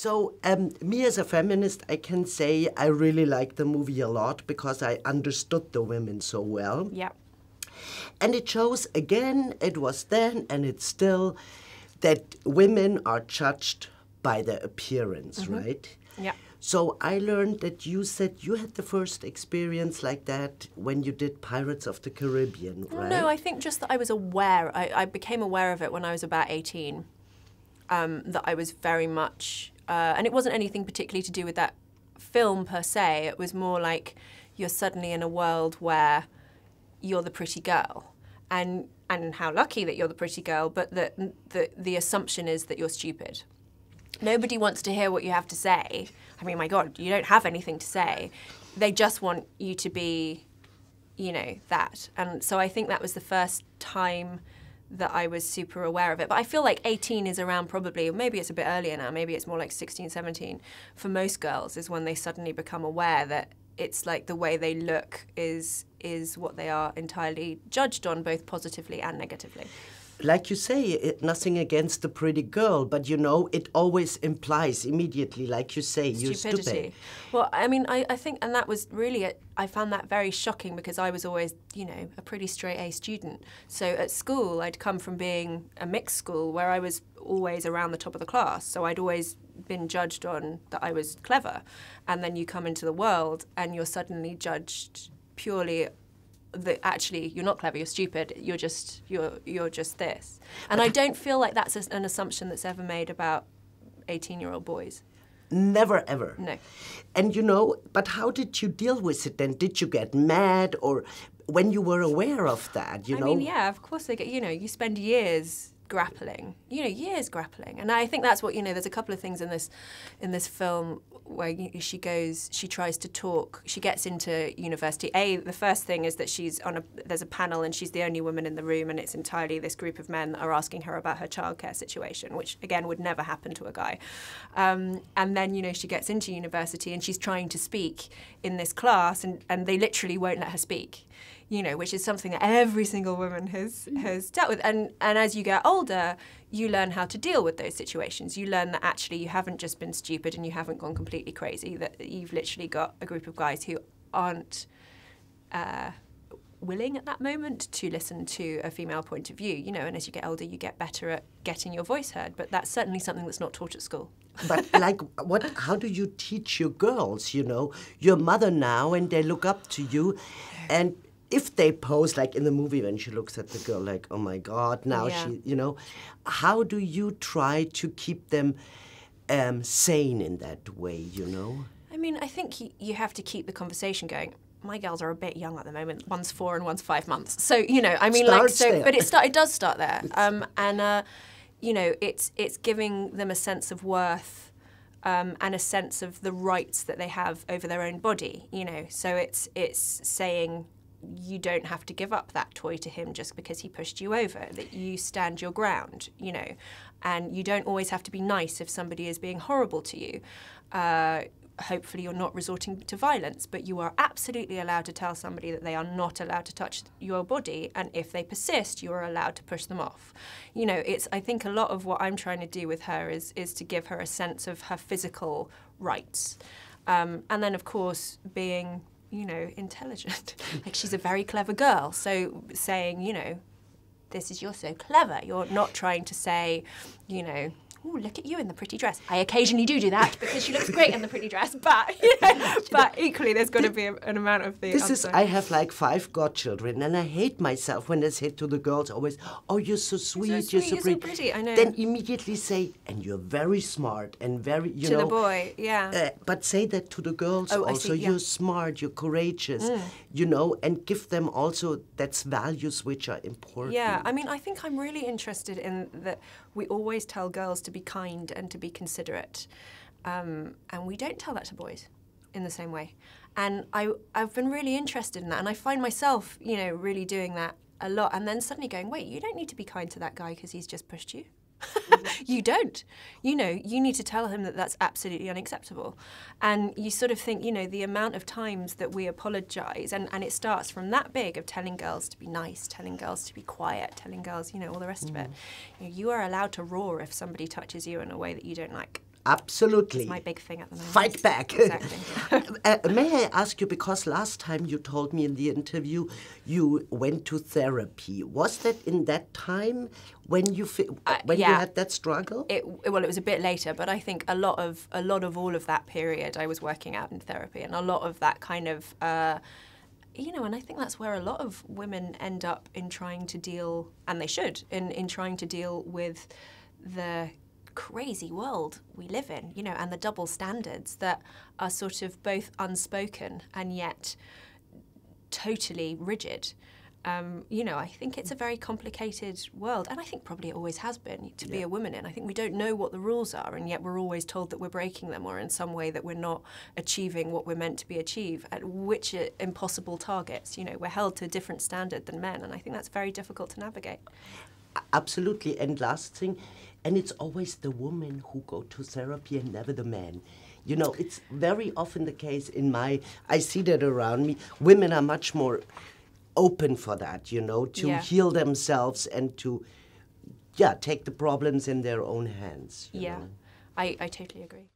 So, me as a feminist, I can say I really liked the movie a lot because I understood the women so well. Yeah. And it shows, again, it was then and it's still, that women are judged by their appearance, right? Yeah. So I learned that you said you had the first experience like that when you did Pirates of the Caribbean, right? No, I think just that I was aware. I became aware of it when I was about 18, that I was very much, and it wasn't anything particularly to do with that film per se. It was more like you're suddenly in a world where you're the pretty girl, and how lucky that you're the pretty girl, but the assumption is that you're stupid. Nobody wants to hear what you have to say. I mean, my God, you don't have anything to say. They just want you to be, you know, that. And so I think that was the first time that I was super aware of it. But I feel like 18 is around probably, maybe it's a bit earlier now, maybe it's more like 16, 17. For most girls is when they suddenly become aware that it's like the way they look is what they are entirely judged on, both positively and negatively. Like you say, nothing against the pretty girl, but you know, it always implies immediately, like you say, you're stupid. Well, I mean, I think, and that was really, I found that very shocking because I was always, you know, a pretty straight A student. So at school, I'd come from being a mixed school where I was always around the top of the class. So I'd always been judged on that I was clever. And then you come into the world and you're suddenly judged purely that actually you're not clever, you're stupid, you're just this. And I don't feel like that's an assumption that's ever made about 18-year-old boys. Never, ever. No. And you know, but how did you deal with it then? Did you get mad, or when you were aware of that, you know? I mean, yeah, of course they get, you know, you spend years grappling, and I think that's what, you know, there's a couple of things in this film where she tries to talk, she gets into university. The first thing is that there's a panel and she's the only woman in the room, and it's entirely this group of men that are asking her about her childcare situation, which again would never happen to a guy. And then, you know, she gets into university and she's trying to speak in this class and they literally won't let her speak. You know, which is something that every single woman has dealt with. And as you get older, you learn how to deal with those situations. You learn that actually you haven't just been stupid and you haven't gone completely crazy, that you've literally got a group of guys who aren't willing at that moment to listen to a female point of view, you know, and as you get older, you get better at getting your voice heard. But that's certainly something that's not taught at school. But like, how do you teach your girls, you know? Your mother now, and they look up to you, and if they pose, like in the movie when she looks at the girl like, oh my God, now she, you know, how do you try to keep them sane in that way, you know? I mean, I think you have to keep the conversation going. My girls are a bit young at the moment. One's 4 and one's 5 months. So, you know, I mean, but it does start there. You know, it's giving them a sense of worth and a sense of the rights that they have over their own body, you know. So it's saying, you don't have to give up that toy to him just because he pushed you over, that you stand your ground, you know, and you don't always have to be nice if somebody is being horrible to you. Hopefully you're not resorting to violence, but you are absolutely allowed to tell somebody that they are not allowed to touch your body, and if they persist, you are allowed to push them off. You know, I think a lot of what I'm trying to do with her is to give her a sense of her physical rights. And then, of course, being, you know, intelligent. Like, she's a very clever girl. So saying, you know, you're so clever. You're not trying to say, you know, oh, look at you in the pretty dress. I occasionally do that because she looks great in the pretty dress, but, you know, but equally there's got to be an amount of the I have like 5 godchildren, and I hate myself when they say to the girls always, oh, you're so sweet, you're so pretty. I know. Then immediately say, and you're very smart and very, you know. To the boy, yeah. But say that to the girls also, you're smart, you're courageous, you know, and give them also, that's values which are important. Yeah, I mean, I think I'm really interested in that we always tell girls to be kind and to be considerate, and we don't tell that to boys in the same way. And I've been really interested in that, and I find myself, you know, really doing that a lot, and then suddenly going, wait, you don't need to be kind to that guy because he's just pushed you. You don't. You know, you need to tell him that that's absolutely unacceptable. And you sort of think, you know, the amount of times that we apologise, and it starts from that big of telling girls to be nice, telling girls to be quiet, telling girls, you know, all the rest of it. You know, you are allowed to roar if somebody touches you in a way that you don't like. Absolutely. It's my big thing at the moment. Fight back. Exactly. May I ask you, because last time you told me in the interview you went to therapy. Was that in that time when you you had that struggle? Well, it was a bit later, but I think a lot of all of that period I was working out in therapy, and a lot of that kind of, and I think that's where a lot of women end up in trying to deal, and they should, in trying to deal with the crazy world we live in, and the double standards that are sort of both unspoken and yet totally rigid. I think it's a very complicated world, and I think probably it always has been to be a woman in. I think we don't know what the rules are, and yet we're always told that we're breaking them, or in some way that we're not achieving what we're meant to be achieved, at which are impossible targets. We're held to a different standard than men, and I think that's very difficult to navigate. Absolutely. And last thing, and it's always the women who go to therapy and never the men. It's very often the case I see that around me. Women are much more open for that, to heal themselves and to, take the problems in their own hands. I totally agree.